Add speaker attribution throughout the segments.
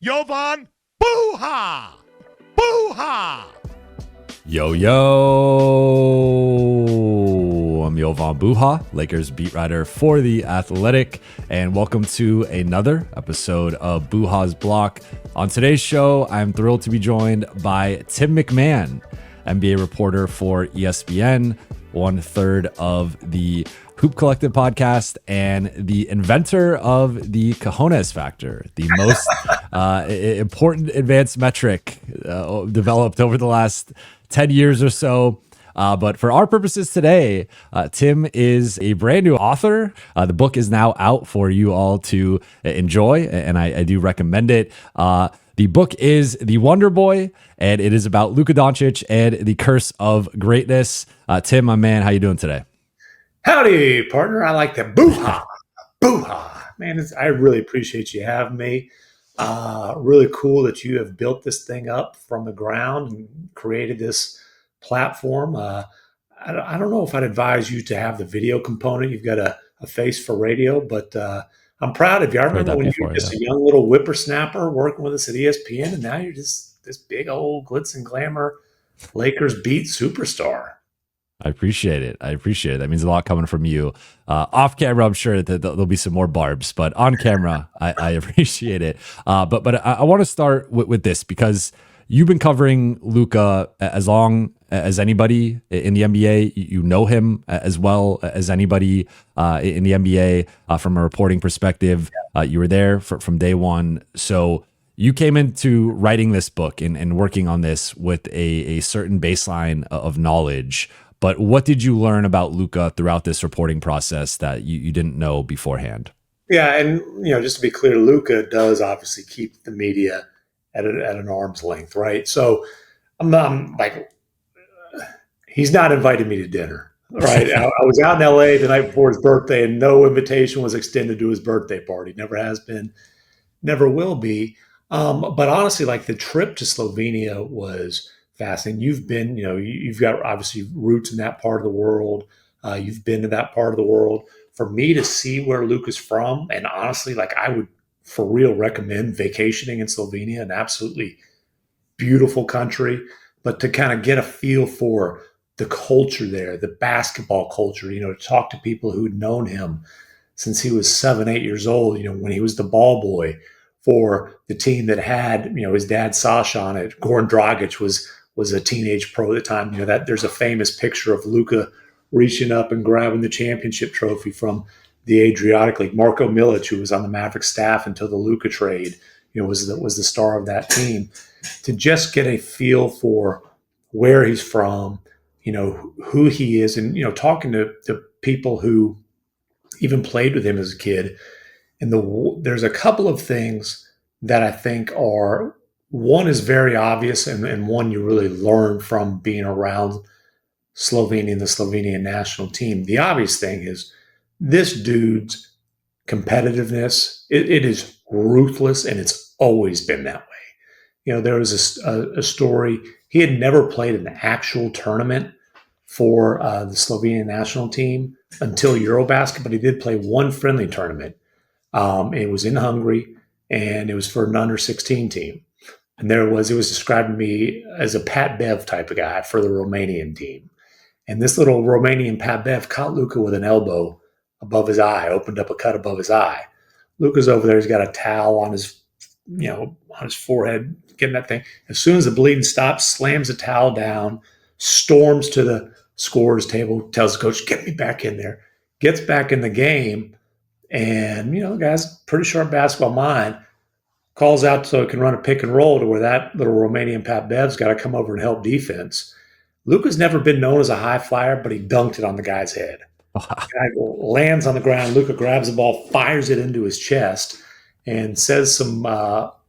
Speaker 1: Jovan Buha! Buha!
Speaker 2: Yo, yo! I'm Jovan Buha, Lakers beat writer for The Athletic, and welcome to another episode of Buha's Block. On today's show, I'm thrilled to be joined by Tim MacMahon, NBA reporter for ESPN, 1/3 of the Hoop Collective podcast, and the inventor of the cojones factor, the most important advanced metric developed over the last 10 years or so. But for our purposes today, Tim is a brand new author. The book is now out for you all to enjoy, and I do recommend it. The book is The Wonder Boy, and it is about Luka Doncic and the curse of greatness. Tim, my man, how you doing today?
Speaker 3: Howdy, partner. I like that. Boo-ha. Boo-ha. Man, I really appreciate you having me. Really cool that you have built this thing up from the ground and created this platform. I don't know if I'd advise you to have the video component. You've got a face for radio, but I'm proud of you. I remember when you were just a young little whippersnapper working with us at ESPN, and now you're just this big old glitz and glamour Lakers beat superstar.
Speaker 2: I appreciate it. That means a lot coming from you. Off camera, I'm sure that there'll be some more barbs, but on camera, I appreciate it. But I want to start with this because you've been covering Luka as long as anybody in the NBA. You know him as well as anybody in the NBA from a reporting perspective. You were there from day one. So you came into writing this book and working on this with a certain baseline of knowledge. But what did you learn about Luka throughout this reporting process that you didn't know beforehand?
Speaker 3: Yeah, and just to be clear, Luka does obviously keep the media at an arm's length, right? So I'm like, he's not invited me to dinner, right? I was out in LA the night before his birthday, and no invitation was extended to his birthday party. Never has been, never will be. But honestly, like the trip to Slovenia was fascinating. You've been, you've got obviously roots in that part of the world. You've been to that part of the world. For me to see where Luka's from, and honestly, like I would for real recommend vacationing in Slovenia, an absolutely beautiful country, but to kind of get a feel for the culture there, the basketball culture, to talk to people who'd known him since he was 7, 8 years old, when he was the ball boy for the team that had, his dad Sasha on it. Goran Dragic was a teenage pro at the time. That there's a famous picture of Luka reaching up and grabbing the championship trophy from the Adriatic League. Marko Milic, who was on the Mavericks staff until the Luka trade, was the star of that team. To just get a feel for where he's from, who he is, and talking to people who even played with him as a kid. And there's a couple of things that I think are, one is very obvious, and one you really learn from being around Slovenia and the Slovenian national team. The obvious thing is this dude's competitiveness. It is ruthless, and it's always been that way. There was a story. He had never played an actual tournament for the Slovenian national team until Eurobasket, but he did play one friendly tournament. It was in Hungary, and it was for an under-16 team. And it was described to me as a Pat Bev type of guy for the Romanian team. And this little Romanian Pat Bev caught Luka with an elbow above his eye, opened up a cut above his eye. Luka's over there. He's got a towel on his, on his forehead, getting that thing. As soon as the bleeding stops, slams the towel down, storms to the scorer's table, tells the coach, "Get me back in there." Gets back in the game. And, the guy's pretty sharp basketball mind, calls out so he can run a pick and roll to where that little Romanian Pat Bev's got to come over and help defense. Luka's never been known as a high flyer, but he dunked it on the guy's head. The guy lands on the ground. Luka grabs the ball, fires it into his chest, and says some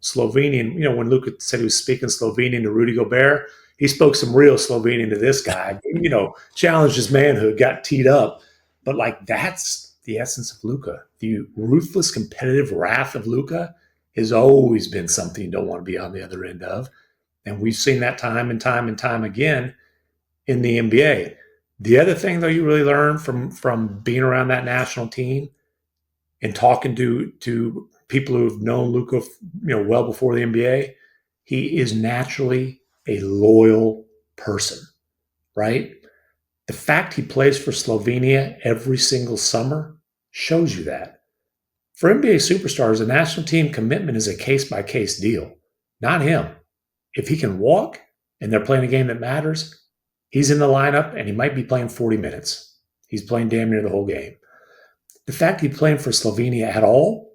Speaker 3: Slovenian. When Luka said he was speaking Slovenian to Rudy Gobert, he spoke some real Slovenian to this guy. Challenged his manhood, got teed up. But that's the essence of Luka. The ruthless, competitive wrath of Luka has always been something you don't want to be on the other end of. And we've seen that time and time and time again in the NBA. The other thing, though, you really learn from being around that national team and talking to people who have known Luka, well before the NBA, he is naturally a loyal person, right? The fact he plays for Slovenia every single summer shows you that. For NBA superstars, a national team commitment is a case-by-case deal, not him. If he can walk and they're playing a game that matters, he's in the lineup and he might be playing 40 minutes. He's playing damn near the whole game. The fact he's playing for Slovenia at all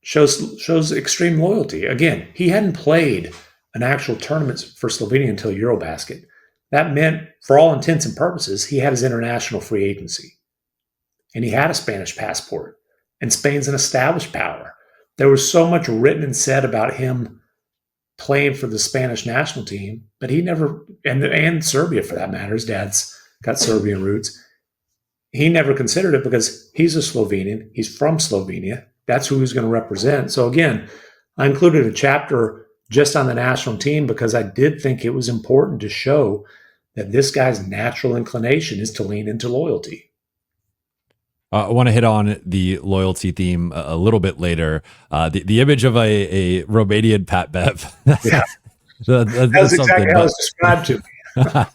Speaker 3: shows extreme loyalty. Again, he hadn't played an actual tournament for Slovenia until Eurobasket. That meant, for all intents and purposes, he had his international free agency. And he had a Spanish passport. And Spain's an established power. There was so much written and said about him playing for the Spanish national team, but he never, and Serbia for that matter, his dad's got Serbian roots. He never considered it because he's a Slovenian. He's from Slovenia. That's who he's going to represent. So again, I included a chapter just on the national team because I did think it was important to show that this guy's natural inclination is to lean into loyalty.
Speaker 2: I want to hit on the loyalty theme a little bit later. The image of a Romanian Pat Bev.
Speaker 3: Yeah. That's exactly how it was described to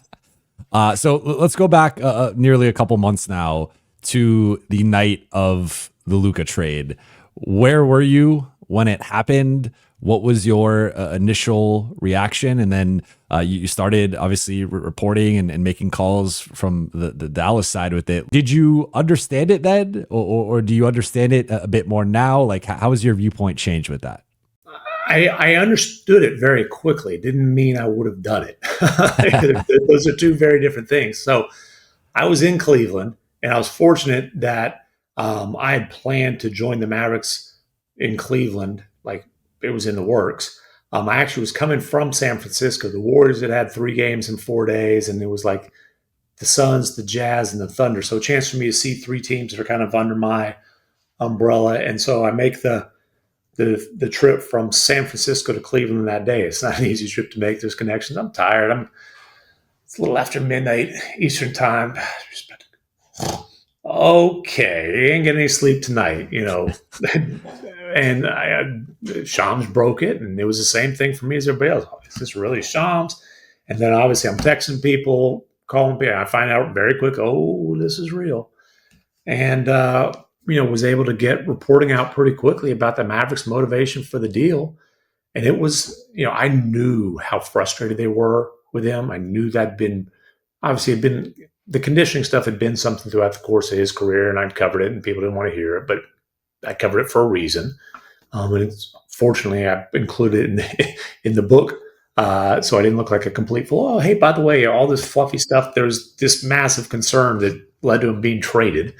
Speaker 3: me.
Speaker 2: So let's go back nearly a couple months now to the night of the Luka trade. Where were you when it happened? What was your initial reaction? And then you started obviously reporting and making calls from the Dallas side with it. Did you understand it then? Or do you understand it a bit more now? Like, how has your viewpoint changed with that?
Speaker 3: I understood it very quickly. It didn't mean I would have done it. Those are two very different things. So I was in Cleveland, and I was fortunate that I had planned to join the Mavericks in Cleveland. Like, it was in the works. I actually was coming from San Francisco. The Warriors had 3 games in 4 days, and it was like the Suns, the Jazz, and the Thunder. So a chance for me to see 3 teams that are kind of under my umbrella. And so I make the trip from San Francisco to Cleveland that day. It's not an easy trip to make. There's connections. I'm tired. It's a little after midnight Eastern time. Okay, ain't getting any sleep tonight, And Shams broke it, and it was the same thing for me as everybody else. Is this really Shams? And then obviously I'm texting people, calling people. I find out very quick, this is real. And, was able to get reporting out pretty quickly about the Mavericks' motivation for the deal. And it was, I knew how frustrated they were with him. I knew the conditioning stuff had been something throughout the course of his career, and I'd covered it, and people didn't want to hear it, but I covered it for a reason. And fortunately, I included it in the book, so I didn't look like a complete fool. Oh, hey, by the way, all this fluffy stuff, there's this massive concern that led to him being traded.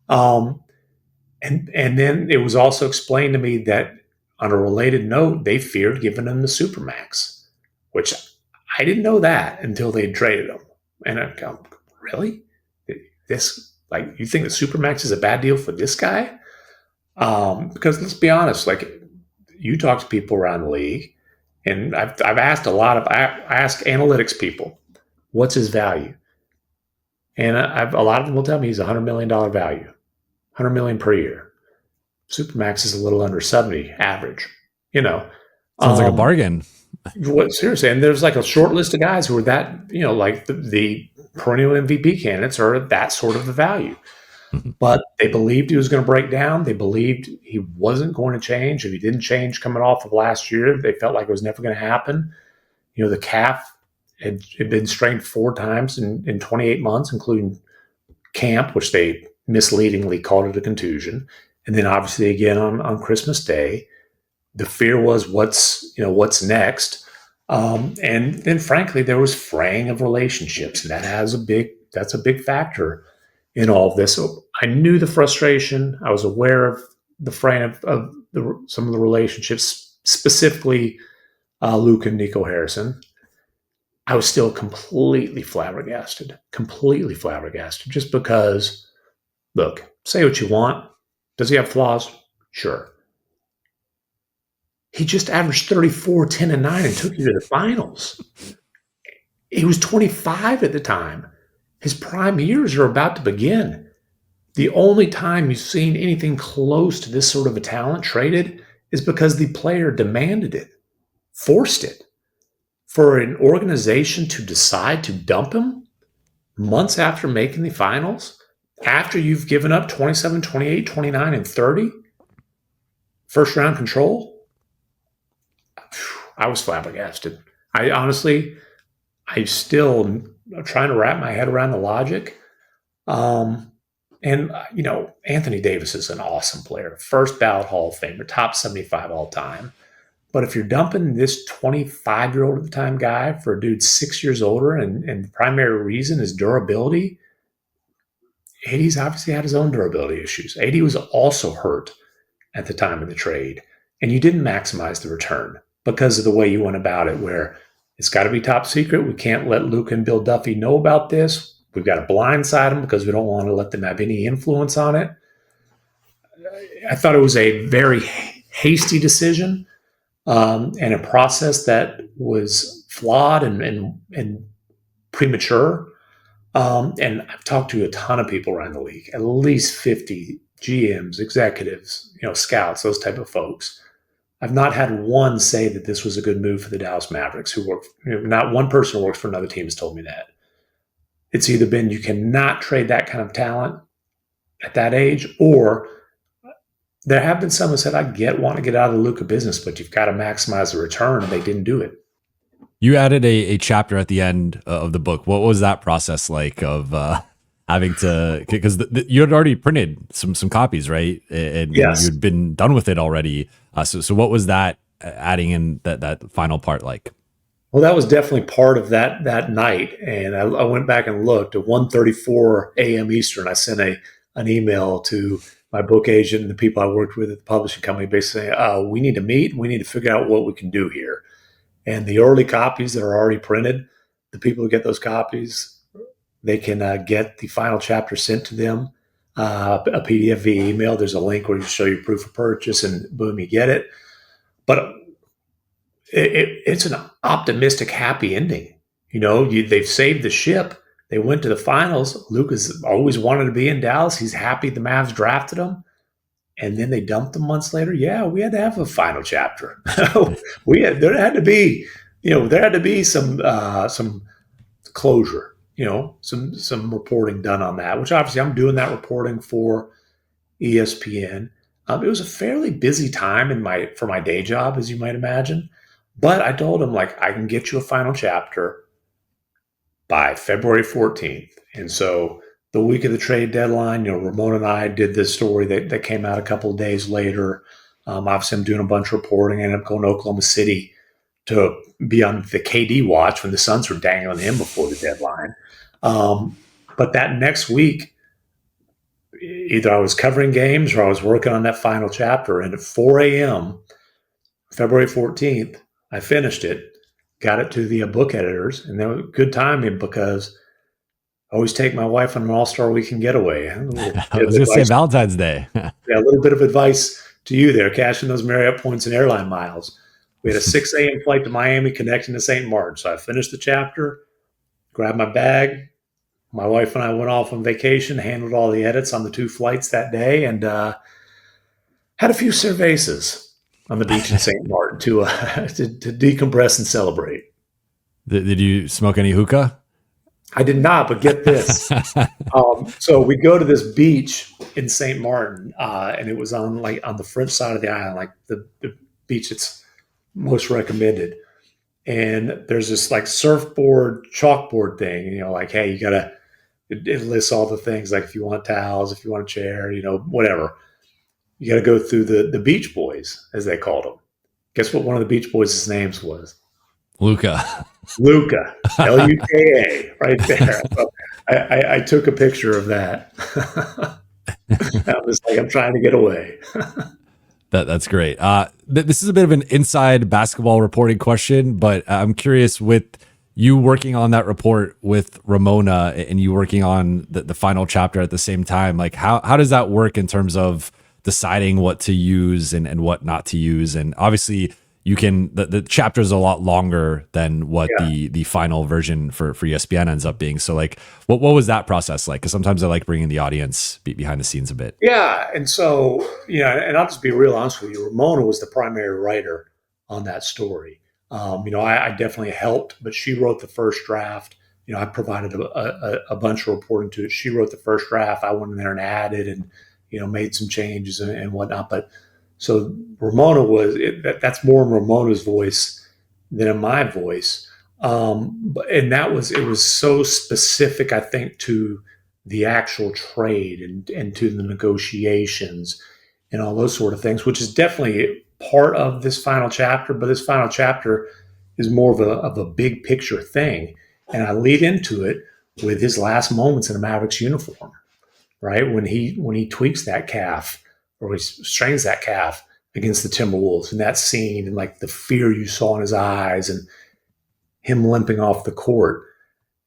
Speaker 3: And then it was also explained to me that on a related note, they feared giving him the Supermax, which I didn't know that until they traded him. And I'd go, really? You think the Supermax is a bad deal for this guy? Because let's be honest, you talk to people around the league, and I've asked I ask analytics people, what's his value? And a lot of them will tell me he's $100 million value, $100 million per year. Supermax is a little under 70 average,
Speaker 2: Sounds like a bargain.
Speaker 3: Seriously, and there's like a short list of guys who are that, like the perennial MVP candidates are that sort of a value. But they believed he was going to break down. They believed he wasn't going to change. If he didn't change coming off of last year, they felt like it was never going to happen. The calf had been strained 4 times in 28 months, including camp, which they misleadingly called it a contusion. And then obviously again on Christmas Day. The fear was what's next. And then frankly, there was fraying of relationships, and that's a big factor in all of this. So I knew the frustration. I was aware of the fraying of some of the relationships, specifically Luka and Nico Harrison. I was still completely flabbergasted, just because, look, say what you want. Does he have flaws? Sure. He just averaged 34, 10, and 9 and took you to the finals. He was 25 at the time. His prime years are about to begin. The only time you've seen anything close to this sort of a talent traded is because the player demanded it, forced it. For an organization to decide to dump him months after making the finals, after you've given up 27, 28, 29, and 30, first round control, I was flabbergasted. I still trying to wrap my head around the logic. And, Anthony Davis is an awesome player, first ballot Hall of Famer, top 75 all time. But if you're dumping this 25-year-old at the time guy for a dude 6 years older, and the primary reason is durability, AD's obviously had his own durability issues. AD was also hurt at the time of the trade, and you didn't maximize the return because of the way you went about it, where it's got to be top secret. We can't let Luka and Bill Duffy know about this. We've got to blindside them because we don't want to let them have any influence on it. I thought it was a very hasty decision and a process that was flawed and premature. And I've talked to a ton of people around the league, at least 50 GMs, executives, scouts, those type of folks. I've not had one say that this was a good move for the Dallas Mavericks, who work. Not one person who works for another team has told me that. It's either been you cannot trade that kind of talent at that age, or there have been some who said, want to get out of the Luka business, but you've got to maximize the return, and they didn't do it.
Speaker 2: You added a chapter at the end of the book. What was that process like of having to, because you had already printed some copies, right? And
Speaker 3: yes.
Speaker 2: You'd been done with it already. So what was that adding in that final part like?
Speaker 3: Well, that was definitely part of that night. And I went back and looked at 1:34 a.m. Eastern. I sent an email to my book agent and the people I worked with at the publishing company, basically saying, we need to meet. We need to figure out what we can do here. And the early copies that are already printed, the people who get those copies, they can get the final chapter sent to them, a PDF via email. There's a link where you show your proof of purchase, and boom, you get it. But it's an optimistic, happy ending. They've saved the ship. They went to the finals. Luka's always wanted to be in Dallas. He's happy the Mavs drafted him. And then they dumped him months later. Yeah, we had to have a final chapter. There had to be some closure, some reporting done on that, which obviously I'm doing that reporting for ESPN. It was a fairly busy time for my day job, as you might imagine. But I told him, I can get you a final chapter by February 14th. And so the week of the trade deadline, Ramon and I did this story that came out a couple of days later. Obviously, I'm doing a bunch of reporting. I ended up going to Oklahoma City to be on the KD watch when the Suns were dangling him before the deadline. But that next week, either I was covering games or I was working on that final chapter. And at 4 a.m., February 14th, I finished it, got it to the book editors, and that was good timing because I always take my wife on an all-star weekend getaway.
Speaker 2: I was going to say Valentine's Day.
Speaker 3: Yeah, a little bit of advice to you there, cashing those Marriott points and airline miles. We had a 6 a.m. flight to Miami connecting to St. Martin. So I finished the chapter, grabbed my bag. My wife and I went off on vacation, handled all the edits on the 2 flights that day, and had a few cervezas on the beach in St. Martin to decompress and celebrate.
Speaker 2: Did you smoke any hookah?
Speaker 3: I did not, but get this. So we go to this beach in St. Martin, and it was on the French side of the island, the beach that's most recommended. And there's this surfboard, chalkboard thing, hey, you gotta, it lists all the things, if you want towels, if you want a chair, whatever. You got to go through the Beach Boys, as they called them. Guess what one of the Beach Boys' names was?
Speaker 2: Luka,
Speaker 3: Luka, right there. So I took a picture of that. I was I'm trying to get away.
Speaker 2: That's great. This is a bit of an inside basketball reporting question, but I'm curious, with you working on that report with Ramona and you working on the final chapter at the same time, how does that work in terms of deciding what to use and what not to use? And obviously you can the chapter is a lot longer than what
Speaker 3: Yeah.
Speaker 2: the final version for ESPN ends up being. So like, what was that process like? Because sometimes I like bringing the audience behind the scenes a bit.
Speaker 3: Yeah. And so, and I'll just be real honest with you. Ramona was the primary writer on that story. I definitely helped, but she wrote the first draft. I provided a bunch of reporting to it. She wrote the first draft. I went in there and added and, made some changes and whatnot. But so Ramona that's more in Ramona's voice than in my voice. And it was so specific, I think, to the actual trade and to the negotiations and all those sort of things, which is definitely part of this final chapter. But this final chapter is more of a big picture thing. And I lead into it with his last moments in a Mavericks uniform, right? When he tweaks that calf or he strains that calf against the Timberwolves, and that scene and like the fear you saw in his eyes and him limping off the court.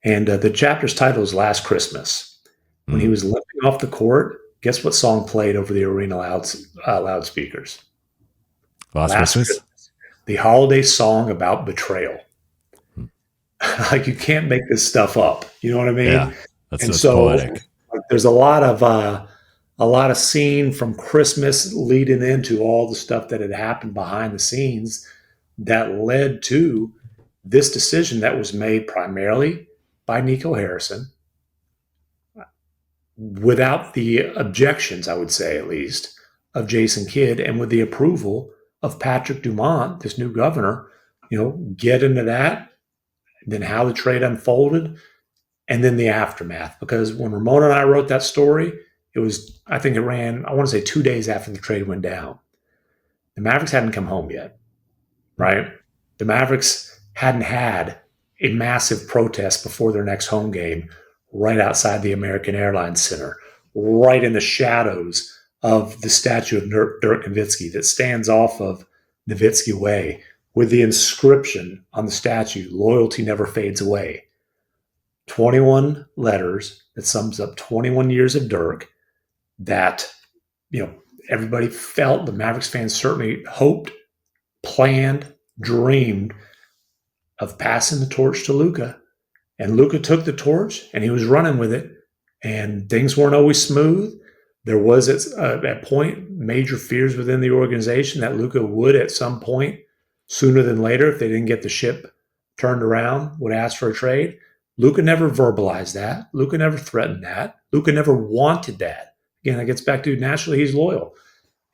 Speaker 3: And the chapter's title is Last Christmas. When he was limping off the court, guess what song played over the arena loudspeakers?
Speaker 2: Last Christmas?
Speaker 3: The holiday song about betrayal. Like, you can't make this stuff up. You know what I mean?
Speaker 2: Yeah, that's poetic.
Speaker 3: There's a lot of scene from Christmas leading into all the stuff that had happened behind the scenes that led to this decision that was made primarily by Nico Harrison, without the objections, I would say at least, of Jason Kidd, and with the approval of Patrick Dumont, this new governor. Get into that, then how the trade unfolded, and then the aftermath. Because when Ramona and I wrote that story, I think it ran, I want to say 2 days after the trade went down. The Mavericks hadn't come home yet, right? The Mavericks hadn't had a massive protest before their next home game right outside the American Airlines Center, right in the shadows of the statue of Dirk Nowitzki that stands off of Nowitzki Way with the inscription on the statue, "Loyalty never fades away." 21 letters that sums up 21 years of Dirk that, everybody felt, the Mavericks fans certainly hoped, planned, dreamed of passing the torch to Luka. And Luka took the torch and he was running with it. And things weren't always smooth. There was at point major fears within the organization that Luka would at some point, sooner than later, if they didn't get the ship turned around, would ask for a trade. Luka never verbalized that. Luka never threatened that. Luka never wanted that. Again, it gets back to naturally he's loyal.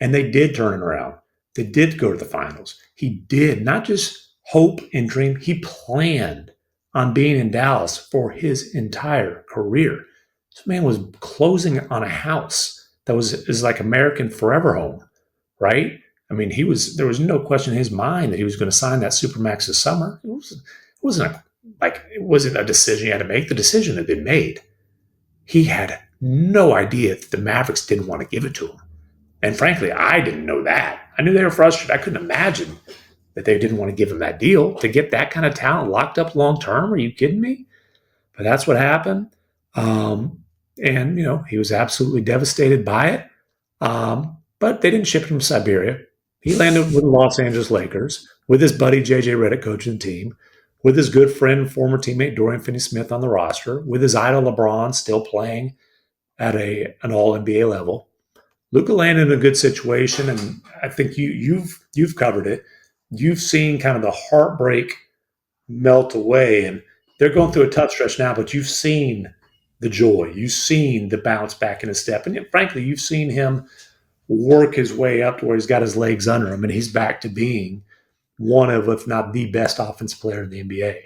Speaker 3: And they did turn it around. They did go to the finals. He did not just hope and dream. He planned on being in Dallas for his entire career. This man was closing on a house that is like American forever home, right? I mean, there was no question in his mind that he was going to sign that Supermax this summer. It wasn't a decision he had to make. The decision had been made. He had no idea that the Mavericks didn't want to give it to him. And frankly, I didn't know that. I knew they were frustrated. I couldn't imagine that they didn't want to give him that deal to get that kind of talent locked up long term. Are you kidding me? But that's what happened. And he was absolutely devastated by it. But they didn't ship him to Siberia. He landed with the Los Angeles Lakers with his buddy JJ Redick coaching the team, with his good friend and former teammate Dorian Finney-Smith on the roster, with his idol LeBron still playing at an All-NBA level. Luka landed in a good situation, and I think you've covered it. You've seen kind of the heartbreak melt away, and they're going through a tough stretch now, but you've seen the joy. You've seen the bounce back in his step. And frankly, you've seen him work his way up to where he's got his legs under him, and he's back to being one of, if not the best offensive player in the NBA.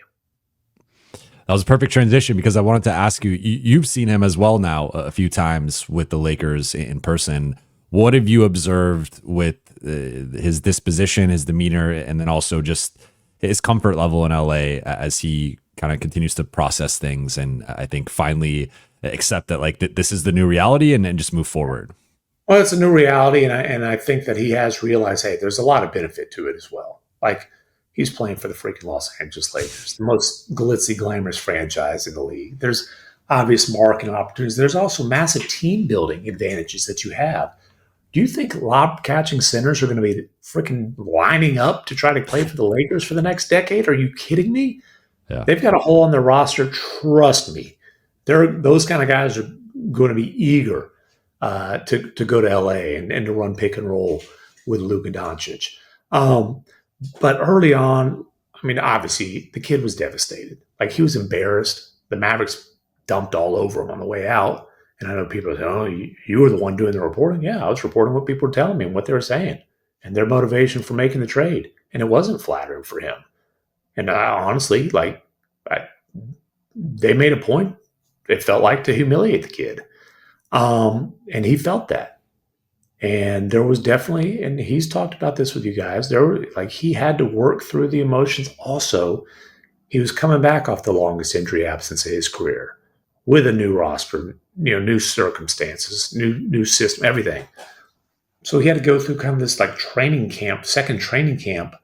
Speaker 2: That was a perfect transition because I wanted to ask you, you've seen him as well now a few times with the Lakers in person. What have you observed with his disposition, his demeanor, and then also just his comfort level in LA as he kind of continues to process things and I think finally accept that like this is the new reality and then just move forward?
Speaker 3: Well, it's a new reality, and I think that he has realized, hey, there's a lot of benefit to it as well. Like, he's playing for the freaking Los Angeles Lakers, the most glitzy, glamorous franchise in the league. There's obvious marketing opportunities. There's also massive team building advantages that you have Do you think lob catching centers are going to be freaking lining up to try to play for the Lakers for the next decade? Are you kidding me?
Speaker 2: Yeah.
Speaker 3: They've got a hole in their roster. Trust me, those kind of guys are going to be eager to go to LA and to run pick and roll with Luka Doncic. But early on, I mean, obviously the kid was devastated. Like, he was embarrassed. The Mavericks dumped all over him on the way out. And I know people say, "Oh, you were the one doing the reporting." Yeah, I was reporting what people were telling me and what they were saying and their motivation for making the trade. And it wasn't flattering for him. And I honestly, they made a point, it felt like, to humiliate the kid. And he felt that. And there was definitely, and he's talked about this with you guys, he had to work through the emotions. Also, he was coming back off the longest injury absence of his career with a new roster, new circumstances, new system, everything. So he had to go through kind of this second training camp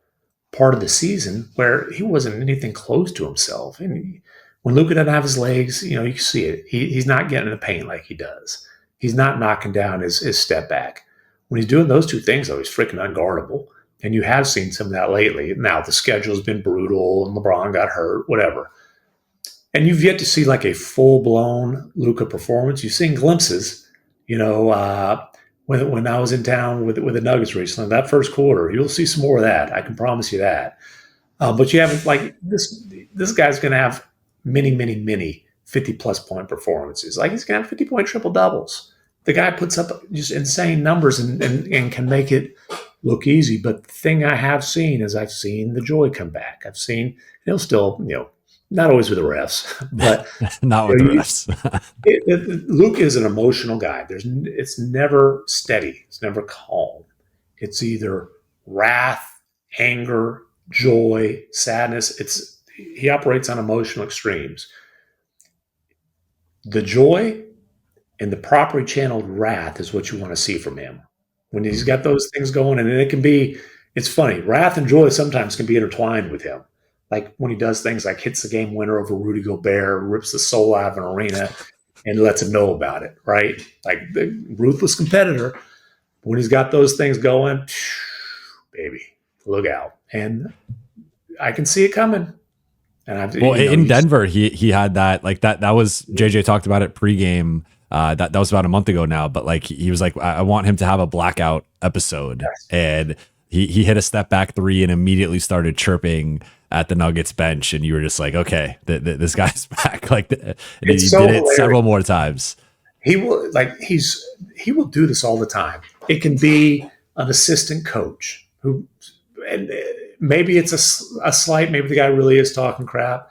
Speaker 3: part of the season where he wasn't anything close to himself. And when Luka doesn't have his legs, you can see it. He's not getting in the paint like he does. He's not knocking down his step back. When he's doing those two things, though, he's freaking unguardable. And you have seen some of that lately. Now, the schedule's been brutal and LeBron got hurt, whatever. And you've yet to see like a full-blown Luka performance. You've seen glimpses, when I was in town with the Nuggets recently, that first quarter. You'll see some more of that. I can promise you that. But you haven't, this guy's going to have many, many, many 50-plus point performances. Like, he's going to have 50-point triple-doubles. The guy puts up just insane numbers and can make it look easy. But the thing I have seen is I've seen the joy come back. I've seen he'll still, not always with the refs, but
Speaker 2: not with the refs.
Speaker 3: Luke is an emotional guy. It's never steady. It's never calm. It's either wrath, anger, joy, sadness. He operates on emotional extremes. The joy and the properly channeled wrath is what you want to see from him. When he's got those things going, and it's funny, wrath and joy sometimes can be intertwined with him. Like when he does things like hits the game winner over Rudy Gobert, rips the soul out of an arena, and lets him know about it, right? Like the ruthless competitor. When he's got those things going, baby, look out. And I can see it coming. And
Speaker 2: in Denver, he had that, that was, JJ talked about it pregame. That was about a month ago now, but he was like, I want him to have a blackout episode. Yes. And he hit a step back three and immediately started chirping at the Nuggets bench, and you were just like, okay, this guy's back. He did it several more times.
Speaker 3: He will he will do this all the time. It can be an assistant coach and maybe it's a slight. Maybe the guy really is talking crap.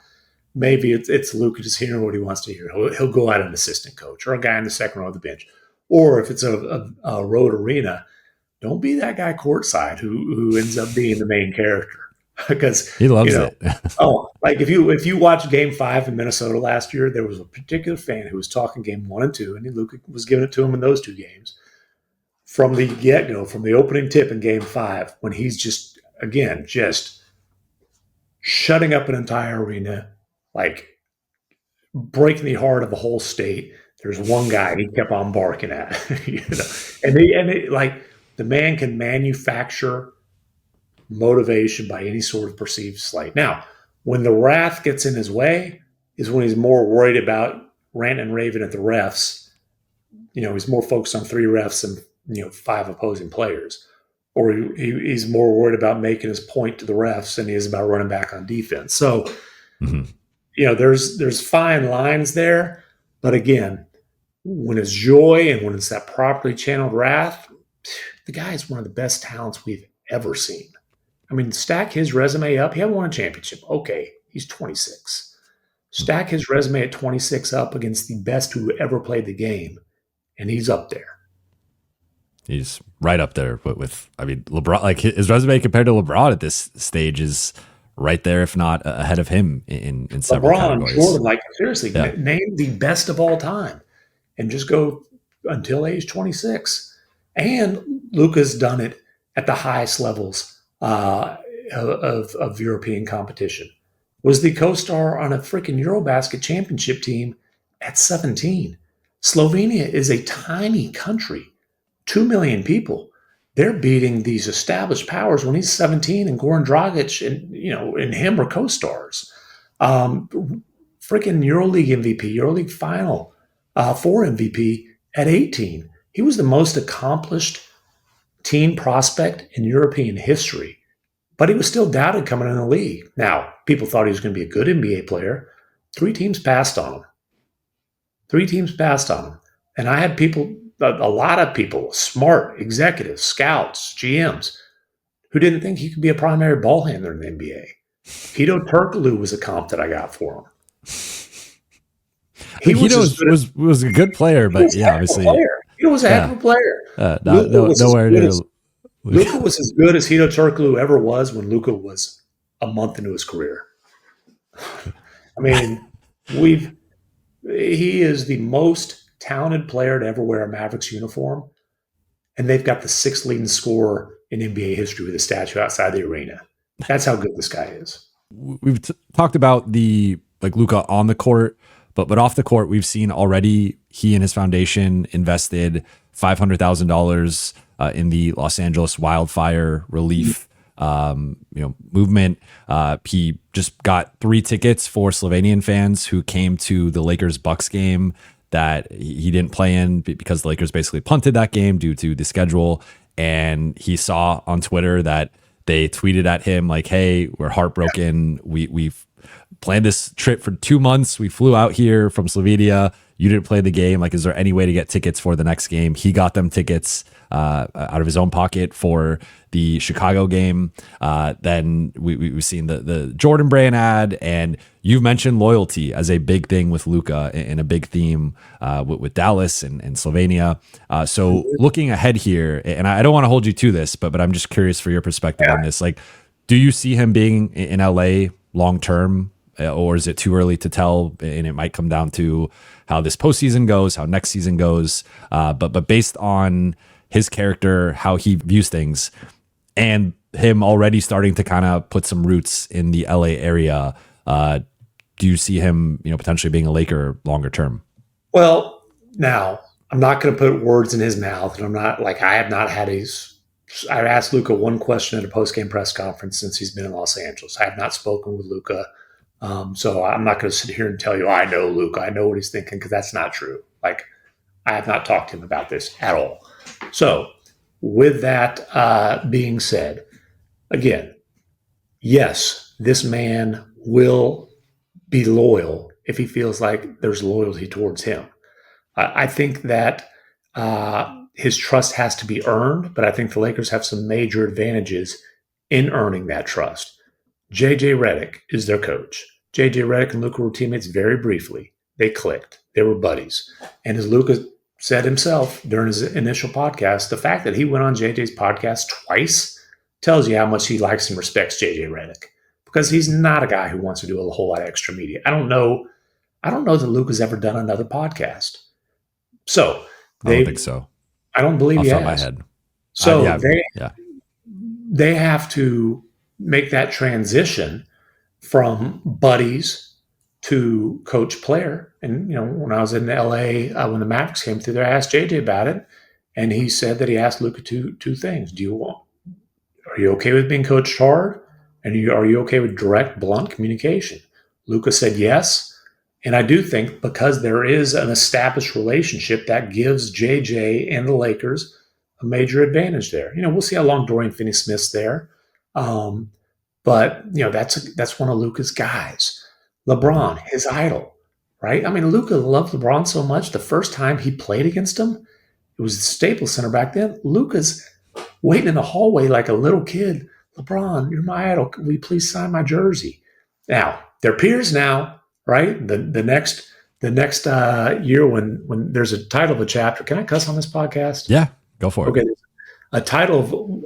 Speaker 3: Maybe it's Luka just hearing what he wants to hear. He'll go at an assistant coach or a guy in the second row of the bench, or if it's a road arena, don't be that guy courtside who ends up being the main character. Because
Speaker 2: he loves it.
Speaker 3: If you watch Game 5 in Minnesota last year, there was a particular fan who was talking Game 1 and 2, and Luka was giving it to him in those two games. From the get-go, from the opening tip in Game 5, when he's just shutting up an entire arena, breaking the heart of the whole state. There's one guy he kept on barking at, and the man can manufacture motivation by any sort of perceived slight. Now, when the wrath gets in his way is when he's more worried about ranting and raving at the refs. He's more focused on 3 refs than 5 opposing players, or he's more worried about making his point to the refs than he is about running back on defense. So, there's fine lines there, but again, when it's joy and when it's that properly channeled wrath, the guy is one of the best talents we've ever seen. I mean, stack his resume up. He hasn't won a championship. Okay, he's 26. Stack his resume at 26 up against the best who ever played the game, and he's up there.
Speaker 2: He's right up there with LeBron. His resume compared to LeBron at this stage is right there, if not ahead of him in several categories.
Speaker 3: Jordan, seriously, name the best of all time, and just go until age 26. And Luka's done it at the highest levels of European competition. Was the co-star on a freaking Eurobasket championship team at 17. Slovenia is a tiny country. 2 million people. They're beating these established powers when he's 17 and Goran Dragic and him are co-stars. Freaking EuroLeague MVP, EuroLeague Final Four MVP at 18. He was the most accomplished teen prospect in European history, but he was still doubted coming in the league. Now, people thought he was going to be a good NBA player. 3 teams passed on him. 3 teams passed on him. And I had a lot of people, smart executives, scouts, GMs, who didn't think he could be a primary ball handler in the NBA. Hedo Turkoglu was a comp that I got for him.
Speaker 2: Hedo was a good player, but yeah, obviously.
Speaker 3: Hedo was a heck of a player. Luka was as good as Hedo Turkoglu ever was when Luka was a month into his career. I mean, he is the most talented player to ever wear a Mavericks uniform, and they've got the 6th leading scorer in NBA history with a statue outside the arena. That's how good this guy is.
Speaker 2: We've talked about the Luka on the court, but off the court, we've seen already he and his foundation invested $500,000 in the Los Angeles wildfire relief movement. He just got 3 tickets for Slovenian fans who came to the Lakers-Bucks game that he didn't play in because the Lakers basically punted that game due to the schedule. And he saw on Twitter that they tweeted at him like, "Hey, we're heartbroken. We've planned this trip for 2 months. We flew out here from Slovenia. You didn't play the game. Like, is there any way to get tickets for the next game?" He got them tickets out of his own pocket for the Chicago game. Then we've seen the Jordan Brand ad, and you've mentioned loyalty as a big thing with Luka and a big theme with Dallas and Slovenia. So looking ahead here, and I don't want to hold you to this, but I'm just curious for your perspective on this. Like, do you see him being in LA long term? Or is it too early to tell? And it might come down to how this postseason goes, how next season goes. But based on his character, how he views things, and him already starting to kind of put some roots in the LA area, do you see him, potentially being a Laker longer term?
Speaker 3: Well, now I'm not going to put words in his mouth, and I've asked Luka one question at a post-game press conference since he's been in Los Angeles. I have not spoken with Luka. So I'm not going to sit here and tell you, I know Luka, I know what he's thinking, because that's not true. Like, I have not talked to him about this at all. So with that being said, again, yes, this man will be loyal if he feels like there's loyalty towards him. I think that his trust has to be earned, but I think the Lakers have some major advantages in earning that trust. JJ Redick is their coach. JJ Redick and Luka were teammates very briefly. They clicked. They were buddies. And as Luka said himself during his initial podcast, the fact that he went on JJ's podcast twice tells you how much he likes and respects JJ Redick, because he's not a guy who wants to do a whole lot of extra media. I don't know that Luka's ever done another podcast. So
Speaker 2: I don't think so.
Speaker 3: I don't believe he has.
Speaker 2: My head.
Speaker 3: So they have to make that transition from buddies to coach player. And, when I was in LA, when the Mavericks came through there, I asked JJ about it. And he said that he asked Luka two things. Are you okay with being coached hard? And are you okay with direct, blunt communication? Luka said yes. And I do think because there is an established relationship, that gives JJ and the Lakers a major advantage there. We'll see how long Dorian Finney-Smith's there. But that's one of Luka's guys. LeBron, his idol, right? I mean, Luka loved LeBron so much. The first time he played against him, it was the Staples Center back then. Luka's waiting in the hallway like a little kid. LeBron, you're my idol. Will you please sign my jersey? Now they're peers now, right? The next year when there's a title of a chapter. Can I cuss on this podcast?
Speaker 2: Yeah, go for it.
Speaker 3: Okay. A title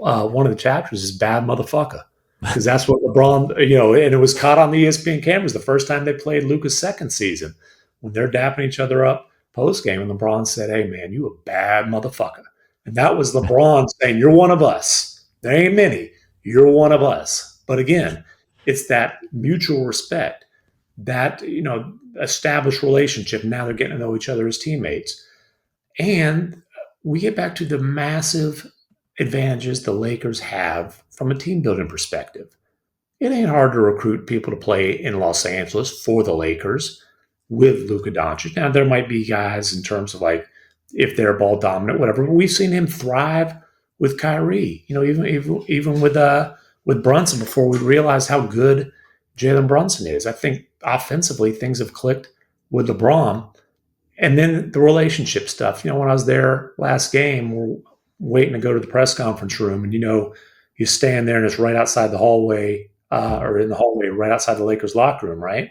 Speaker 3: of one of the chapters is "Bad Motherfucker." Because that's what LeBron, and it was caught on the ESPN cameras the first time they played Luka's second season, when they're dapping each other up post-game, and LeBron said, "Hey, man, you a bad motherfucker." And that was LeBron saying, "You're one of us. There ain't many. You're one of us." But again, it's that mutual respect, that, established relationship. Now they're getting to know each other as teammates. And we get back to the massive advantages the Lakers have from a team building perspective. It ain't hard to recruit people to play in Los Angeles for the Lakers with Luka Doncic. Now, there might be guys in terms of like if they're ball dominant, whatever. But we've seen him thrive with Kyrie. Even with Brunson before we realized how good Jalen Brunson is. I think offensively things have clicked with LeBron. And then the relationship stuff. When I was there last game, we're waiting to go to the press conference room, and you stand there and it's right outside the hallway, or in the hallway right outside the Lakers locker room, right?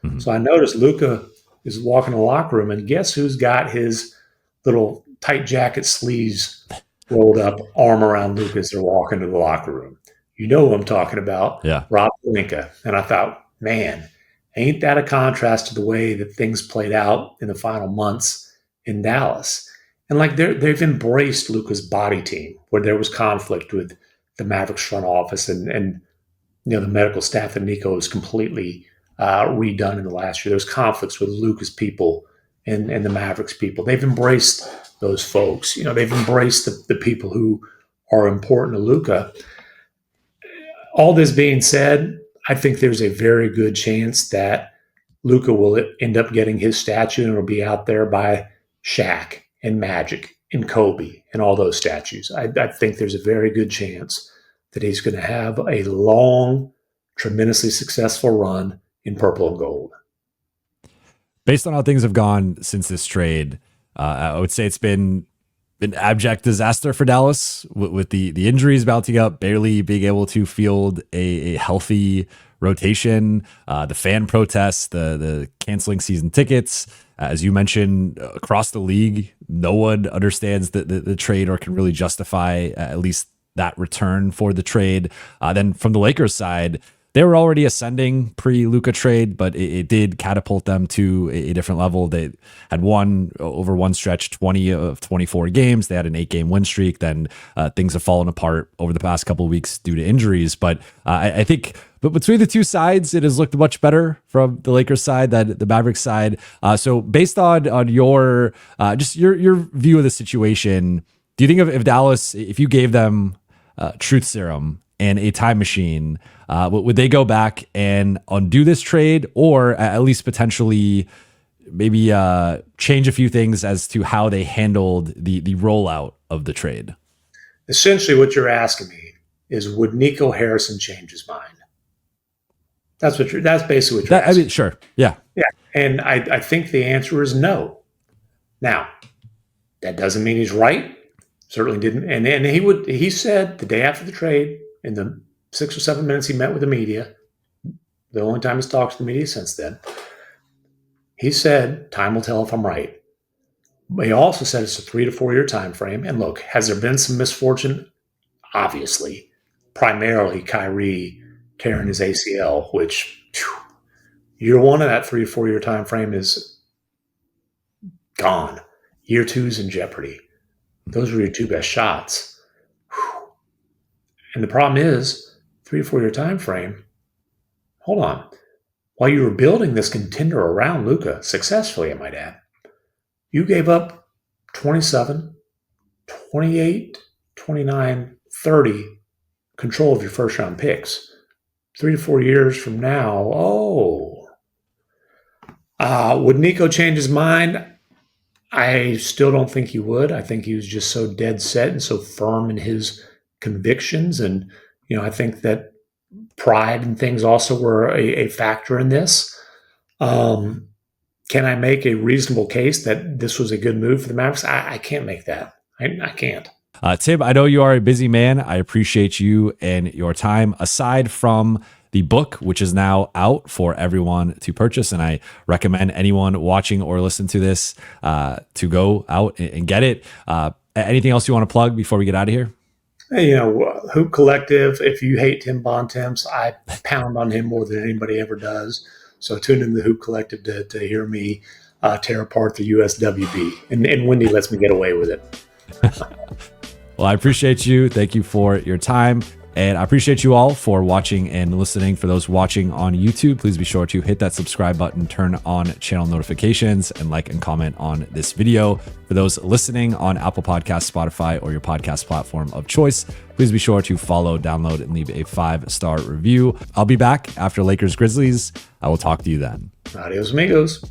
Speaker 3: Mm-hmm. So I noticed Luka is walking in the locker room, and guess who's got his little tight jacket sleeves rolled up, arm around Luka as they're walking to the locker room. You know who I'm talking about.
Speaker 2: Yeah.
Speaker 3: Rob Pelinka. And I thought, man, ain't that a contrast to the way that things played out in the final months in Dallas? And like they've embraced Luka's body team, where there was conflict with the Mavericks front office and the medical staff that Nico has completely redone in the last year. There was conflicts with Luka's people and the Mavericks people. They've embraced those folks. They've embraced the people who are important to Luka. All this being said, I think there's a very good chance that Luka will end up getting his statue, and it'll be out there by Shaq and Magic and Kobe and all those statues. I think there's a very good chance that he's going to have a long, tremendously successful run in purple and gold.
Speaker 2: Based on how things have gone since this trade, I would say it's been an abject disaster for Dallas with the injuries mounting up, barely being able to field a healthy rotation, the fan protests, the canceling season tickets. As you mentioned, across the league, no one understands the trade or can really justify at least that return for the trade. Then from the Lakers side, they were already ascending pre-Luka trade, but it did catapult them to a different level. They had won over one stretch 20 of 24 games. They had an 8-game win streak. Then things have fallen apart over the past couple of weeks due to injuries. But I think between the two sides, it has looked much better from the Lakers side than the Mavericks side. So based on your just your view of the situation, do you think if Dallas, if you gave them truth serum and a time machine, would they go back and undo this trade, or at least potentially maybe change a few things as to how they handled the rollout of the trade?
Speaker 3: Essentially, what you're asking me is, would Nico Harrison change his mind? That's basically what you're asking.
Speaker 2: Sure. Yeah.
Speaker 3: Yeah. And I think the answer is no. Now, that doesn't mean he's right. Certainly didn't. And he said the day after the trade, in the 6 or 7 minutes he met with the media, the only time he's talked to the media since then, he said, time will tell if I'm right. But he also said it's a 3 to 4 year time frame. And look, has there been some misfortune? Obviously. Primarily Kyrie tearing his ACL, which year one of that 3 to 4 year time frame is gone. Year two's in jeopardy. Those were your two best shots. And the problem is, 3 to 4 year time frame, hold on. While you were building this contender around Luka, successfully, I might add, you gave up 27, 28, 29, 30 control of your first round picks. 3 to 4 years from now, would Nico change his mind? I still don't think he would. I think he was just so dead set and so firm in his convictions. And, I think that pride and things also were a factor in this. Can I make a reasonable case that this was a good move for the Mavericks? I can't make that. I can't.
Speaker 2: Tim, I know you are a busy man. I appreciate you and your time. Aside from the book, which is now out for everyone to purchase, and I recommend anyone watching or listen to this to go out and get it. Anything else you want to plug before we get out of here?
Speaker 3: Hey, Hoop Collective. If you hate Tim Bontemps, I pound on him more than anybody ever does. So tune in to the Hoop Collective to hear me tear apart the USWB. And Wendy lets me get away with it.
Speaker 2: Well, I appreciate you. Thank you for your time. And I appreciate you all for watching and listening. For those watching on YouTube, please be sure to hit that subscribe button, turn on channel notifications, and like and comment on this video. For those listening on Apple Podcasts, Spotify, or your podcast platform of choice, please be sure to follow, download, and leave a 5-star review. I'll be back after Lakers Grizzlies. I will talk to you then.
Speaker 3: Adios, amigos.